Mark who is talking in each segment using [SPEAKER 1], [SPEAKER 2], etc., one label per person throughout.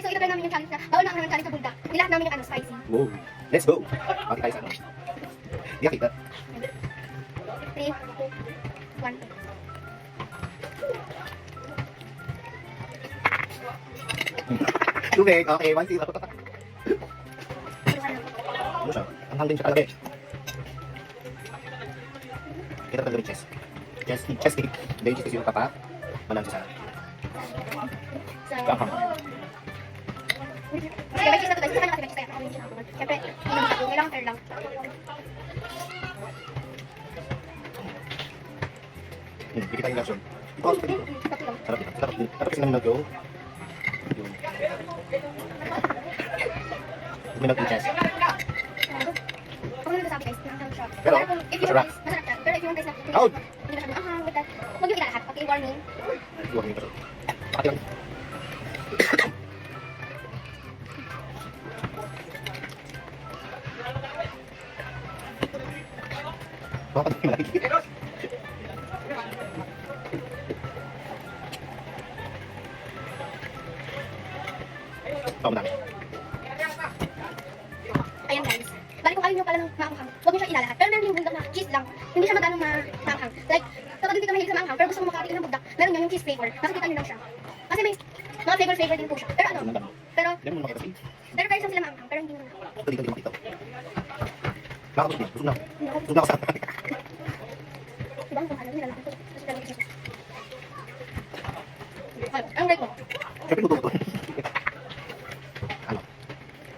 [SPEAKER 1] guys, so ito namin yung challenge na bawal na ang challenge sa buldak. Nilahat namin yung spicy.
[SPEAKER 2] Wow. Let's go. Pati tayo sa ano. Di kita.
[SPEAKER 1] 3, 2, 1.
[SPEAKER 2] Tubig. Okay, 1-0. Ano siya? Ang hanggang siya kalaki. Kita talaga yung chest. Chest cake. Dahil chest yung papa. Malang siya sa... Kahang.
[SPEAKER 1] Sige, may cheese na to guys. Kasi natin may cheese tayo. Siyempre, kailangan fair lang.
[SPEAKER 2] Bigyan tayong reaction. Ito ako sa dito. Sarap dito. Sarap kasi namin mag-go. May mag-go chest.
[SPEAKER 1] Ako na nagsasabi guys, na siya.
[SPEAKER 2] Pero,
[SPEAKER 1] if you want guys, masarap siya. Pero if you want guys na
[SPEAKER 2] Out!
[SPEAKER 1] hindi masyadong ahang, with that, huwag yung ilalahat. Okay, warning.
[SPEAKER 2] Huwag niyo pa. Pati lang. Bakit yung malaki? Pao namin.
[SPEAKER 1] Ayan guys. Balik kung ayaw nyo pala ng maanghang, huwag nyo siya ilalahat. Pero meron yung buldak na cheese lang. Hindi siya maganong maanghang. Like, kapag hindi ka mahilig sa maanghang, pero gusto mo makatikin ng buldak, meron yung cheese flavor. Makikita nyo lang siya. Kasi may mga flavor din po siya. Pero ano? Pero
[SPEAKER 2] Hindi mo makita siya.
[SPEAKER 1] price lang sila maanghang, pero hindi mo.
[SPEAKER 2] Ito dito makita. Nakakabot din. Busog na. Busog na ako sa...
[SPEAKER 1] Diba ang pangalan nila lang. Kasi talaga siya. Ang rate mo?
[SPEAKER 2] Siyempre luto-luto. Ano?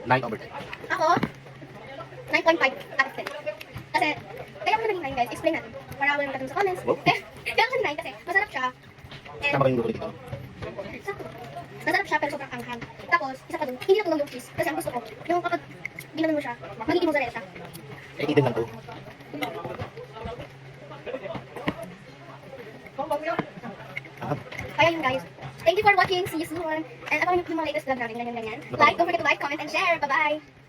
[SPEAKER 2] 9/10.
[SPEAKER 1] Ako? 9.5 out of 10. Kasi, kaya ako naging 9 guys, explain natin. Para walang katulong sa comments.
[SPEAKER 2] Wow.
[SPEAKER 1] Kaya ako naging 9 kasi masarap siya. And,
[SPEAKER 2] Tama ba yung luto dito?
[SPEAKER 1] sakto. Masarap siya pero sobrang anghang. Tapos, isa pa dun, hindi natulong yung cheese. Kasi ang gusto ko, yung kapag ginanon mo siya, magiging mozzarella siya.
[SPEAKER 2] Eh, even lang to.
[SPEAKER 1] Kaya yun guys. Thank you for watching. See you soon. And abangan yung mga latest vlog namin. Ganyan. Like, don't forget to like, comment, and share. Bye-bye!